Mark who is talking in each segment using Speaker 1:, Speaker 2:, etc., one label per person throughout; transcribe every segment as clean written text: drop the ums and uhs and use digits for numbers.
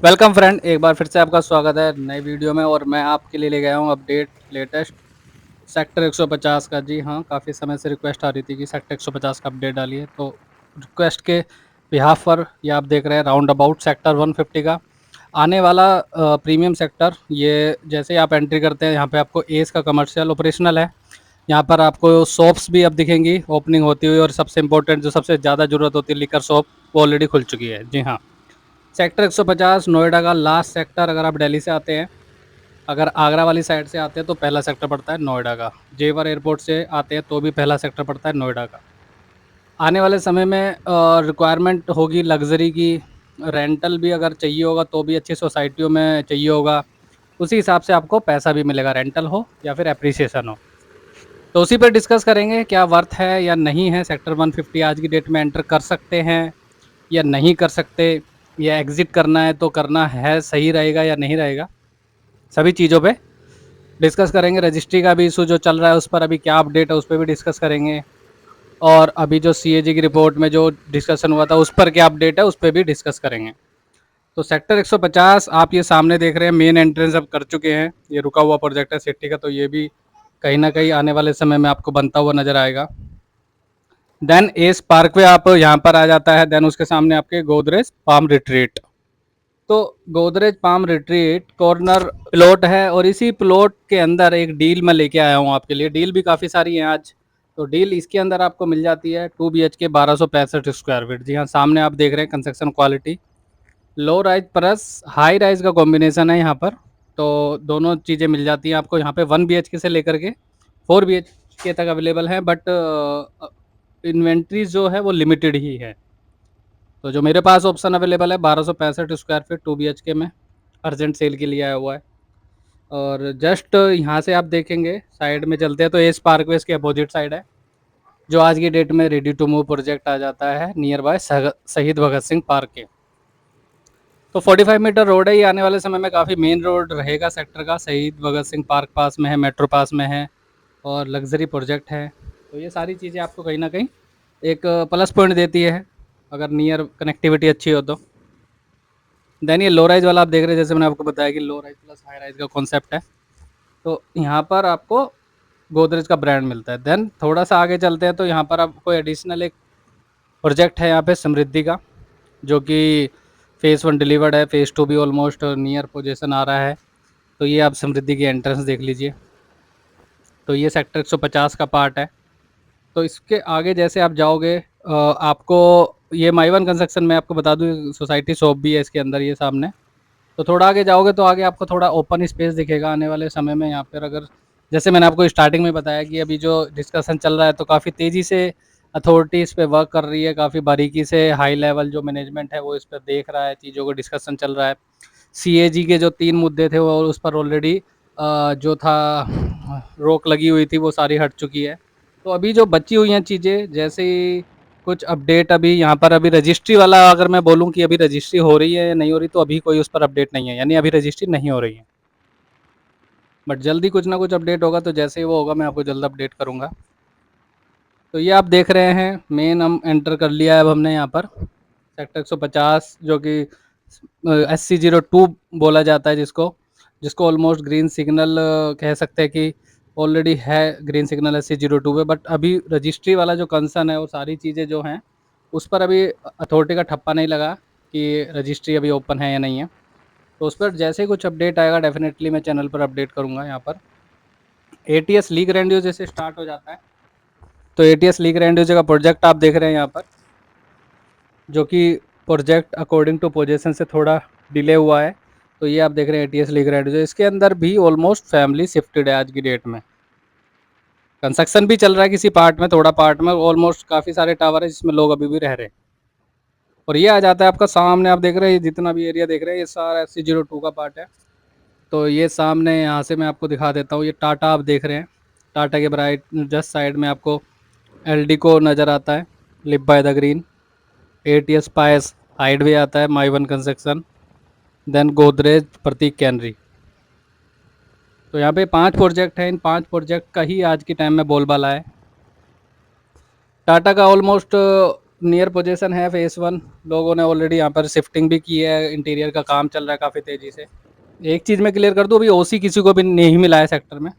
Speaker 1: Welcome friend, एक बार फिर से आपका स्वागत है नई वीडियो में। और मैं आपके लिए ले गया हूँ अपडेट लेटेस्ट सेक्टर 150 का। जी हाँ, काफ़ी समय से रिक्वेस्ट आ रही थी कि सेक्टर 150 का अपडेट डालिए, तो रिक्वेस्ट के बिहाफ पर ये आप देख रहे हैं राउंड अबाउट सेक्टर 150 का आने वाला प्रीमियम सेक्टर। ये जैसे ही आप एंट्री करते हैं, यहाँ पे आपको एस का कमर्शियल ऑपरेशनल है। यहाँ पर आपको शॉप्स भी अब दिखेंगी ओपनिंग होती हुई, और सबसे इंपॉर्टेंट जो सबसे ज़्यादा ज़रूरत होती है लिकर शॉप, वो ऑलरेडी खुल चुकी है। जी हाँ, सेक्टर 150 नोएडा का लास्ट सेक्टर। अगर आप दिल्ली से आते हैं, अगर आगरा वाली साइड से आते हैं तो पहला सेक्टर पड़ता है नोएडा का। जेवर एयरपोर्ट से आते हैं तो भी पहला सेक्टर पड़ता है नोएडा का। आने वाले समय में रिक्वायरमेंट होगी लग्ज़री की, रेंटल भी अगर चाहिए होगा तो भी अच्छी सोसाइटियों में चाहिए होगा। उसी हिसाब से आपको पैसा भी मिलेगा, रेंटल हो या फिर एप्रिसिएशन हो। तो उसी पर डिस्कस करेंगे क्या वर्थ है या नहीं है। सेक्टर 150 आज की डेट में एंटर कर सकते हैं या नहीं कर सकते, या एग्ज़िट करना है तो करना है, सही रहेगा या नहीं रहेगा, सभी चीज़ों पे डिस्कस करेंगे। रजिस्ट्री का भी इशू जो चल रहा है, उस पर अभी क्या अपडेट है, उस पर भी डिस्कस करेंगे। और अभी जो सीएजी की रिपोर्ट में जो डिस्कशन हुआ था, उस पर क्या अपडेट है, उस पर भी डिस्कस करेंगे। तो सेक्टर 150 आप ये सामने देख रहे हैं, मेन एंट्रेंस अब कर चुके हैं। ये रुका हुआ प्रोजेक्ट है सिटी का, तो ये भी कहीं ना कहीं आने वाले समय में आपको बनता हुआ नजर आएगा। देन एस पार्कवे आप यहाँ पर आ जाता है। देन उसके सामने आपके गोदरेज पाम रिट्रीट। तो Godrej palm retreat corner plot है, और इसी प्लॉट के अंदर एक डील मैं लेके आया हूँ आपके लिए। डील भी काफ़ी सारी हैं आज। तो डील इसके अंदर आपको मिल जाती है 2 BHK 1265 स्क्वायर फीट। जी हाँ, सामने आप देख रहे हैं construction quality, low rise plus high rise का कॉम्बिनेशन है यहाँ पर। तो दोनों चीज़ें मिल जाती हैं आपको यहाँ पे। 1 BHK से लेकर के 4 BHK तक अवेलेबल है, बट इन्वेंट्रीज जो है वो लिमिटेड ही है। तो जो मेरे पास ऑप्शन अवेलेबल है 1265 स्क्वायर फीट 2 BHK में, अर्जेंट सेल के लिए आया हुआ है। और जस्ट यहाँ से आप देखेंगे, साइड में चलते हैं तो एस पार्कवेज के अपोजिट साइड है, जो आज की डेट में रेडी टू मूव प्रोजेक्ट आ जाता है नियर बाय शहीद भगत सिंह पार्क के। तो 45 मीटर रोड है ये। आने वाले समय में काफ़ी मेन रोड रहेगा सेक्टर का। शहीद भगत सिंह पार्क पास में है, मेट्रो पास में है, और लग्जरी प्रोजेक्ट है। तो ये सारी चीज़ें आपको कहीं ना कहीं एक प्लस पॉइंट देती है, अगर नियर कनेक्टिविटी अच्छी हो तो। देन ये लो राइज वाला आप देख रहे हैं, जैसे मैंने आपको बताया कि low rise plus high rise का कॉन्सेप्ट है। तो यहाँ पर आपको गोदरेज का ब्रांड मिलता है। देन थोड़ा सा आगे चलते हैं तो यहाँ पर आपको एडिशनल एक प्रोजेक्ट है यहाँ पे समृद्धि का, जो कि फेज़ 1 डिलीवर्ड है, फेज़ 2 भी ऑलमोस्ट नियर पोजीशन आ रहा है। तो ये आप समृद्धि की एंट्रेंस देख लीजिए। तो ये सेक्टर 150 का पार्ट है। तो इसके आगे जैसे आप जाओगे, आपको ये माईवन कंस्ट्रक्शन में आपको बता दूँ, सोसाइटी शॉप भी है इसके अंदर ये सामने। तो थोड़ा आगे जाओगे तो आगे आपको थोड़ा ओपन स्पेस दिखेगा आने वाले समय में यहाँ पर। अगर जैसे मैंने आपको स्टार्टिंग में बताया कि अभी जो डिस्कशन चल रहा है, तो काफ़ी तेज़ी से अथॉरिटी इस पे वर्क कर रही है, काफ़ी बारीकी से हाई लेवल जो मैनेजमेंट है वो इस पर देख रहा है, चीज़ों को डिस्कशन चल रहा है। सीएजी के जो 3 मुद्दे थे वो उस पर ऑलरेडी जो था रोक लगी हुई थी, वो सारी हट चुकी है। तो अभी जो बची हुई हैं चीज़ें, जैसे कुछ अपडेट अभी यहाँ पर, अभी रजिस्ट्री वाला अगर मैं बोलूँ कि अभी रजिस्ट्री हो रही है या नहीं हो रही, तो अभी कोई उस पर अपडेट नहीं है, यानी अभी रजिस्ट्री नहीं हो रही है। बट जल्दी कुछ ना कुछ अपडेट होगा, तो जैसे ही वो होगा मैं आपको जल्द अपडेट करूँगा। तो ये आप देख रहे हैं, मेन हम एंटर कर लिया है अब हमने यहाँ पर सेक्टर 150, जो कि SC02 बोला जाता है, जिसको जिसको ऑलमोस्ट ग्रीन सिग्नल कह सकते हैं कि ऑलरेडी है ग्रीन सिग्नल SC02 पे। बट अभी रजिस्ट्री वाला जो कंसर्न है, वो सारी चीज़ें जो हैं उस पर अभी अथॉरिटी का ठप्पा नहीं लगा कि रजिस्ट्री अभी ओपन है या नहीं है। तो उस पर जैसे ही कुछ अपडेट आएगा, डेफिनेटली मैं चैनल पर अपडेट करूँगा। यहाँ पर ATS लीग रेंडियो जैसे स्टार्ट हो जाता है, तो ATS लीग रेंडियो का प्रोजेक्ट आप देख रहे हैं यहाँ पर, जो कि प्रोजेक्ट अकॉर्डिंग टू पोजीशन से थोड़ा डिले हुआ है। तो ये आप देख रहे हैं ATS लीग रेंडियो, इसके अंदर भी ऑलमोस्ट फैमिली शिफ्टेड है आज की डेट में। कंस्ट्रक्शन भी चल रहा है किसी पार्ट में, थोड़ा पार्ट में ऑलमोस्ट काफ़ी सारे टावर है जिसमें लोग अभी भी रह रहे हैं। और ये आ जाता है आपका सामने, आप देख रहे हैं जितना भी एरिया देख रहे हैं, ये सारा SC02 का पार्ट है। तो ये सामने यहाँ से मैं आपको दिखा देता हूँ, ये टाटा आप देख रहे हैं। टाटा के बराइट जस्ट साइड में आपको एल्डिको नज़र आता है, live by the green. ATS पायस हाइडवे आता है, माईवन कंस्ट्रक्शन, देन गोदरेज, प्रतीक कैनरी। तो यहाँ पे 5 प्रोजेक्ट हैं। इन 5 प्रोजेक्ट का ही आज के टाइम में बोलबाला है। टाटा का ऑलमोस्ट नियर पोजीशन है फेस 1। लोगों ने ऑलरेडी यहाँ पर शिफ्टिंग भी की है, इंटीरियर का काम चल रहा है काफ़ी तेज़ी से। एक चीज़ मैं क्लियर कर दूँ, अभी ओसी किसी को भी नहीं मिला है सेक्टर में।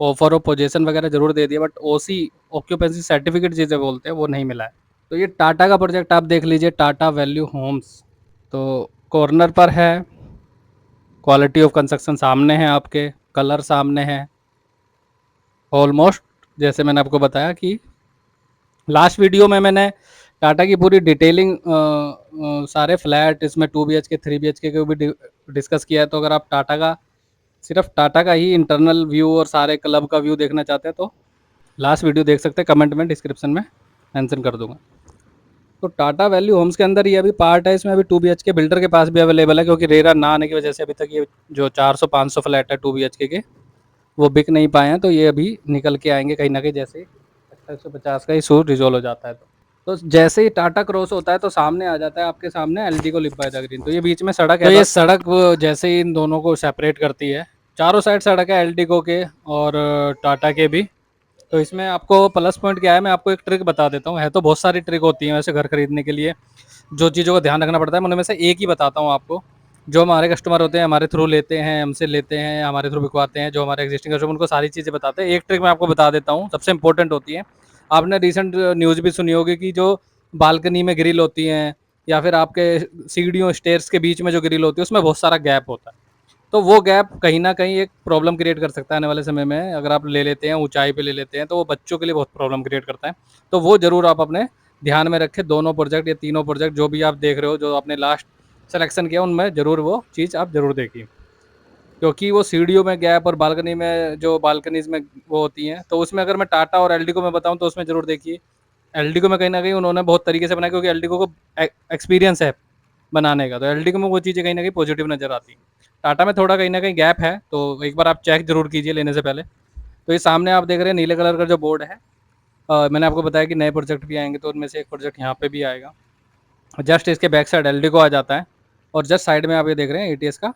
Speaker 1: ऑफर ऑफ पोजीशन वगैरह जरूर दे दिया, बट ओसी ऑक्यूपेंसी सर्टिफिकेट जिसे बोलते हैं वो नहीं मिला है। तो ये टाटा का प्रोजेक्ट आप देख लीजिए, टाटा वैल्यू होम्स। तो कॉर्नर पर है, क्वालिटी ऑफ कंस्ट्रक्शन सामने है आपके, कलर सामने है ऑलमोस्ट। जैसे मैंने आपको बताया कि लास्ट वीडियो में मैंने टाटा की पूरी डिटेलिंग सारे फ्लैट इसमें 2 BHK 3 BHK के भी डिस्कस किया है। तो अगर आप टाटा का सिर्फ टाटा का ही इंटरनल व्यू और सारे क्लब का व्यू देखना चाहते हैं तो लास्ट वीडियो देख सकते हैं, कमेंट में डिस्क्रिप्शन में मेंशन कर दूंगा। तो टाटा वैल्यू होम्स के अंदर ये अभी पार्ट है, इसमें अभी 2 BHK बिल्डर के पास भी अवेलेबल है, क्योंकि रेरा ना आने की वजह से अभी तक ये जो 400-500 फ्लैट है 2 BHK के वो बिक नहीं पाए हैं। तो ये अभी निकल के आएंगे कहीं ना कहीं, जैसे 150 का इशू रिजोल्व हो जाता है। तो जैसे ही टाटा क्रॉस होता है तो सामने आ जाता है आपके सामने एलडी को लिप बाय द ग्रीन। तो ये बीच में सड़क है, तो ये सड़क जैसे ही इन दोनों को सेपरेट करती है, चारों साइड सड़क है एलडीको के और टाटा के भी। तो इसमें आपको प्लस पॉइंट क्या है, मैं आपको एक ट्रिक बता देता हूँ। है तो बहुत सारी ट्रिक होती है वैसे घर खरीदने के लिए, जो चीज़ों का ध्यान रखना पड़ता है, मैं उनमें से एक ही बताता हूँ आपको। जो हमारे कस्टमर होते हैं, हमारे थ्रू लेते हैं, हमसे लेते हैं, हमारे थ्रू बिकवाते हैं, जो हमारे एग्जिस्टिंग कस्टमर, उनको सारी चीज़ें बताते हैं। एक ट्रिक मैं आपको बता देता हूँ, सबसे इंपॉर्टेंट होती है। आपने रिसेंट न्यूज़ भी सुनी होगी कि जो बालकनी में ग्रिल होती हैं या फिर आपके सीढ़ियों स्टेयर्स के बीच में जो ग्रिल होती है उसमें बहुत सारा गैप होता है। तो वो गैप कहीं न कहीं एक प्रॉब्लम क्रिएट कर सकता है आने वाले समय में। अगर आप ले लेते हैं, ऊँचाई पे ले लेते हैं, तो वो बच्चों के लिए बहुत प्रॉब्लम क्रिएट करता है। तो वो ज़रूर आप अपने ध्यान में रखें। दोनों प्रोजेक्ट या तीनों प्रोजेक्ट जो भी आप देख रहे हो, जो आपने लास्ट सिलेक्शन किया, उनमें ज़रूर वो चीज़ आप ज़रूर देखिए। क्योंकि वो सीढ़ियों में गैप और बालकनी में जो बालकनीज़ में वो होती हैं, तो उसमें अगर मैं टाटा और एल्डिको में बताऊँ तो उसमें ज़रूर देखिए। एल्डिको में कहीं न कहीं उन्होंने बहुत तरीके से बनाया, क्योंकि एल्डिको को एक्सपीरियंस है बनाने का, तो एलडी में वो चीज़ें कहीं न कहीं पॉजिटिव नज़र आती हैं। टाटा में थोड़ा कहीं न कहीं गैप है, तो एक बार आप चेक ज़रूर कीजिए लेने से पहले। तो ये सामने आप देख रहे हैं नीले कलर का जो बोर्ड है, मैंने आपको बताया कि नए प्रोजेक्ट भी आएँगे, तो उनमें से एक प्रोजेक्ट यहाँ पे भी आएगा। जस्ट इसके बैक साइड एलडी आ जाता है और जस्ट साइड में आप ये देख रहे हैं एटीएस का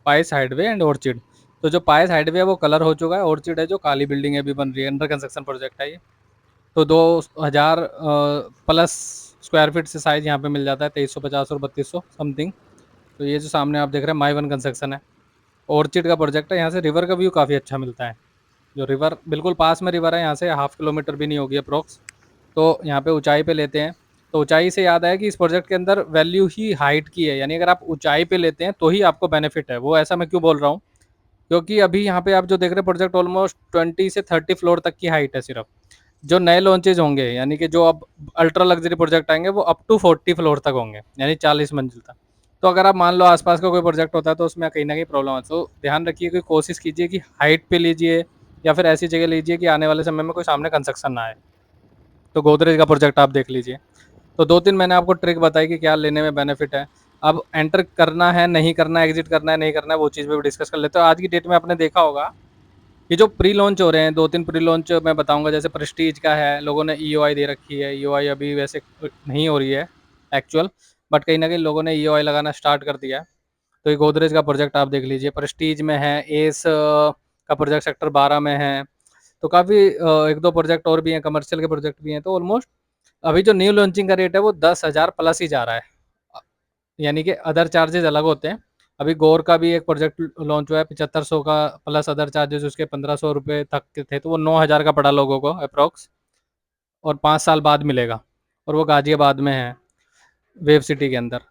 Speaker 1: पाइस हाइडवे एंड ऑर्चिड। तो जो पाइस हाइडवे है वो कलर हो चुका है, ऑर्चिड है जो काली बिल्डिंग है अभी बन रही है, अंडर कंस्ट्रक्शन प्रोजेक्ट है ये। तो 2000 प्लस स्क्वायर फीट से साइज़ यहाँ पे मिल जाता है, 2350 और 3200 समथिंग। तो ये जो सामने आप देख रहे हैं माई वन कंस्ट्रक्शन है, ऑर्चिड का प्रोजेक्ट है। यहाँ से रिवर का व्यू काफ़ी अच्छा मिलता है, जो रिवर बिल्कुल पास में रिवर है, यहाँ से हाफ किलोमीटर भी नहीं होगी अप्रोक्स। तो यहाँ पे ऊंचाई पे लेते हैं। तो ऊंचाई से याद आया कि इस प्रोजेक्ट के अंदर वैल्यू ही हाइट की है, यानी अगर आप ऊंचाई पे लेते हैं तो ही आपको बेनिफिट है। वो ऐसा मैं क्यों बोल रहा हूँ, क्योंकि अभी यहाँ पे आप जो देख रहे हैं प्रोजेक्ट ऑलमोस्ट 20 से 30 फ्लोर तक की हाइट है सिर्फ। जो नए लॉन्चेज होंगे, यानी कि जो अब अल्ट्रा लग्जरी प्रोजेक्ट आएंगे, वो अप टू 40 फ्लोर तक होंगे, यानी 40 मंजिल तक। तो अगर आप मान लो आसपास का कोई प्रोजेक्ट होता है तो उसमें कहीं ना कहीं प्रॉब्लम है। तो ध्यान रखिए कि कोशिश कीजिए कि हाइट पे लीजिए या फिर ऐसी जगह लीजिए कि आने वाले समय में कोई सामने कंस्ट्रक्शन ना आए। तो गोदरेज का प्रोजेक्ट आप देख लीजिए। तो 2-3 मैंने आपको ट्रिक बताई कि क्या लेने में बेनिफिट है। अब एंटर करना है, नहीं करना है, एग्जिट करना है, नहीं करना है, वो चीज़ पे भी डिस्कस कर लेते हैं। आज की डेट में आपने देखा होगा ये जो प्री लॉन्च हो रहे हैं, 2-3 प्री लॉन्च मैं बताऊंगा। जैसे प्रेस्टीज का है, लोगों ने ईओआई दे रखी है। ईओआई अभी वैसे नहीं हो रही है एक्चुअल, बट कहीं ना कहीं लोगों ने ईओआई लगाना स्टार्ट कर दिया है। तो ये गोदरेज का प्रोजेक्ट आप देख लीजिए, प्रेस्टीज में है, एस का प्रोजेक्ट सेक्टर 12 में है। तो काफ़ी एक दो प्रोजेक्ट और भी हैं, कमर्शियल के प्रोजेक्ट भी हैं। तो ऑलमोस्ट अभी जो न्यू लॉन्चिंग का रेट है वो 10,000 प्लस ही जा रहा है, यानी कि अदर चार्जेस अलग होते हैं। अभी गौर का भी एक प्रोजेक्ट लॉन्च हुआ है 7500 का, प्लस अदर चार्जेस उसके 1500 रुपये तक के थे, तो वो 9000 का पड़ा लोगों को अप्रॉक्स, और 5 साल बाद मिलेगा। और वो गाजियाबाद में है, वेव सिटी के अंदर।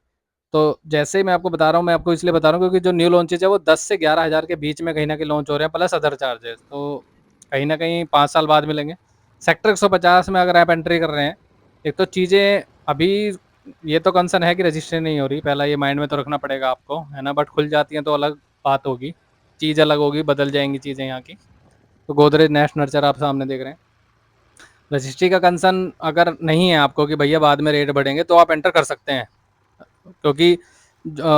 Speaker 1: तो जैसे ही मैं आपको बता रहा हूँ, मैं आपको इसलिए बता रहा हूँ क्योंकि जो न्यू लॉन्चेज है वो 10 से 11 हज़ार के बीच में कहीं ना कहीं लॉन्च हो रहे हैं, प्लस अदर चार्जेस। तो कहीं ना कहीं 5 साल बाद मिलेंगे। सेक्टर 150 में अगर आप एंट्री कर रहे हैं, एक तो चीज़ें अभी ये तो कंसर्न है कि रजिस्ट्रेशन नहीं हो रही, पहला ये माइंड में तो रखना पड़ेगा आपको, है ना। बट खुल जाती हैं तो अलग बात होगी, चीज़ अलग होगी, बदल जाएंगी चीज़ें यहाँ की। तो गोदरेज नेस्ट नर्चर आप सामने देख रहे हैं। रजिस्ट्री का कंसर्न अगर नहीं है आपको कि भैया बाद में रेट बढ़ेंगे, तो आप एंटर कर सकते हैं। क्योंकि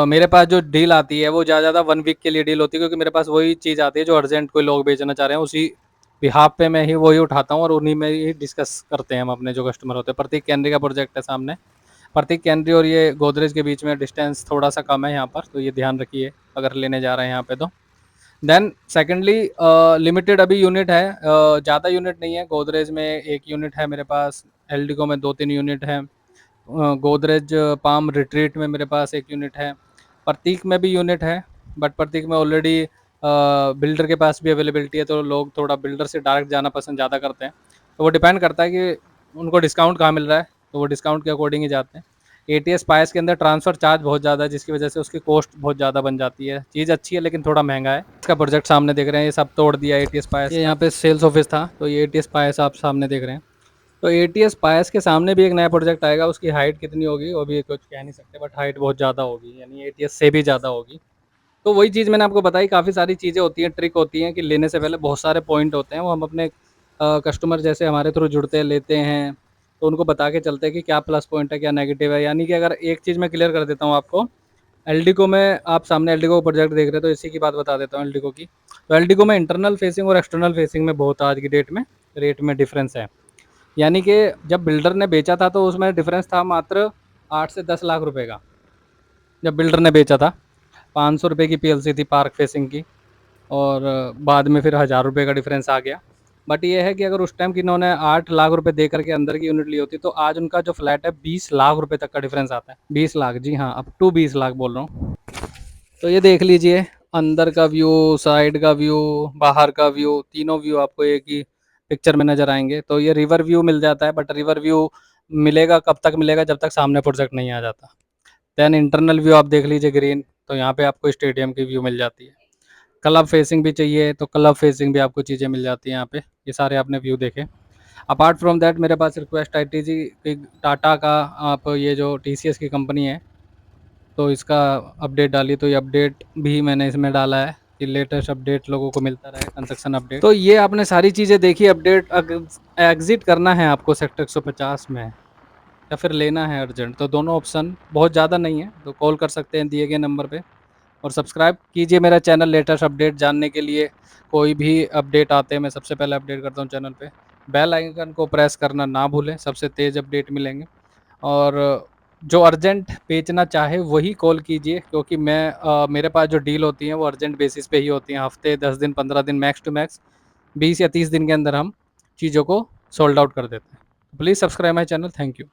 Speaker 1: मेरे पास जो डील आती है वो ज़्यादा 1 वीक के लिए डील होती है, क्योंकि मेरे पास वही चीज़ आती है जो अर्जेंट कोई लोग बेचना चाह रहे हैं, उसी बिहाफ पे मैं ही वही उठाता हूँ और उन्हीं में ही डिस्कस करते हैं हम अपने जो कस्टमर होते हैं। प्रतीक कैनरी का प्रोजेक्ट है सामने। प्रतीक कैनरी और ये गोदरेज के बीच में डिस्टेंस थोड़ा सा कम है यहाँ पर, तो ये ध्यान रखिए अगर लेने जा रहे हैं यहाँ पे। तो देन सेकेंडली लिमिटेड अभी यूनिट है, ज़्यादा यूनिट नहीं है। गोदरेज में 1 यूनिट है मेरे पास, एलडीको में 2-3 यूनिट है, गोदरेज पाम रिट्रीट में मेरे पास एक यूनिट है, प्रतीक में भी यूनिट है, बट प्रतीक में ऑलरेडी बिल्डर के पास भी अवेलेबिलिटी है, तो लोग थोड़ा बिल्डर से डायरेक्ट जाना पसंद ज़्यादा करते हैं। तो वो डिपेंड करता है कि उनको डिस्काउंट कहाँ मिल रहा है, तो वो डिस्काउंट के अकॉर्डिंग ही जाते हैं। एटीएस पायस के अंदर ट्रांसफ़र चार्ज बहुत ज़्यादा है, जिसकी वजह से उसकी कॉस्ट बहुत ज़्यादा बन जाती है। चीज़ अच्छी है लेकिन थोड़ा महंगा है। इसका प्रोजेक्ट सामने देख रहे हैं, ये सब तोड़ दिया एटीएस पायस। ये यहाँ पे सेल्स ऑफिस था, तो ये एटीएस पायस आप सामने देख रहे हैं। तो एटीएस पायस के सामने भी एक नया प्रोजेक्ट आएगा, उसकी हाइट कितनी होगी वो भी कुछ कह नहीं सकते, बट हाइट बहुत ज़्यादा होगी, यानी एटीएस से भी ज़्यादा होगी। तो वही चीज़ मैंने आपको बताई, काफ़ी सारी चीज़ें होती हैं, ट्रिक होती हैं कि लेने से पहले बहुत सारे पॉइंट होते हैं, वो हम अपने कस्टमर जैसे हमारे थ्रू जुड़ते हैं, लेते हैं, तो उनको बता के चलते हैं कि क्या प्लस पॉइंट है, क्या नेगेटिव है। यानी कि अगर एक चीज़ मैं क्लियर कर देता हूँ आपको, एलडीको में आप सामने एलडीको प्रोजेक्ट देख रहे हैं, तो इसी की बात बता देता हूँ एलडीको की। तो एलडीको में इंटरनल फेसिंग और एक्सटर्नल फेसिंग में बहुत आज की डेट में रेट में डिफरेंस है। यानी कि जब बिल्डर ने बेचा था तो उसमें डिफरेंस था मात्र 8 से 10 लाख रुपए का। जब बिल्डर ने बेचा था 500 रुपये की पीएलसी थी पार्क फेसिंग की, और बाद में फिर 1000 रुपये का डिफरेंस आ गया। बट ये है कि अगर उस टाइम कि इन्होंने 8 लाख रुपए दे करके अंदर की यूनिट ली होती, तो आज उनका जो फ्लैट है 20 लाख रुपए तक का डिफरेंस आता है। 20 लाख, जी हाँ, अप टू 20 लाख बोल रहा हूँ। तो ये देख लीजिए, अंदर का व्यू, साइड का व्यू, बाहर का व्यू, तीनों व्यू आपको एक ही पिक्चर में नज़र आएँगे। तो ये रिवर व्यू मिल जाता है, बट रिवर व्यू मिलेगा कब तक मिलेगा, जब तक सामने प्रोजेक्ट नहीं आ जाता। देन इंटरनल व्यू आप देख लीजिए ग्रीन, तो यहाँ पे आपको स्टेडियम की व्यू मिल जाती है। क्लब फेसिंग भी चाहिए तो क्लब फेसिंग भी आपको चीज़ें मिल जाती हैं यहाँ पे। ये सारे आपने व्यू देखे। अपार्ट फ्रॉम दैट मेरे पास रिक्वेस्ट आई थी जी कि टाटा का, आप ये जो टीसीएस की कंपनी है, तो इसका अपडेट डालिए, तो ये अपडेट भी मैंने इसमें डाला है कि लेटेस्ट अपडेट लोगों को मिलता रहे, कंस्ट्रक्शन अपडेट। तो ये आपने सारी चीज़ें देखी। अपडेट एग्जिट करना है आपको सेक्टर 150 में, या फिर लेना है अर्जेंट, तो दोनों ऑप्शन बहुत ज़्यादा नहीं है, तो कॉल कर सकते हैं दिए गए नंबर पे। और सब्सक्राइब कीजिए मेरा चैनल लेटेस्ट अपडेट जानने के लिए। कोई भी अपडेट आते हैं मैं सबसे पहले अपडेट करता हूँ चैनल पे। बेल आइकन को प्रेस करना ना भूलें, सबसे तेज़ अपडेट मिलेंगे। और जो अर्जेंट बेचना चाहे वही कॉल कीजिए, क्योंकि मेरे पास जो डील होती हैं वो अर्जेंट बेसिस पे ही होती हैं। हफ्ते 10 दिन 15 दिन, मैक्स टू मैक्स 20 या 30 दिन के अंदर हम चीज़ों को सोल्ड आउट कर देते हैं। Please subscribe my channel. Thank you.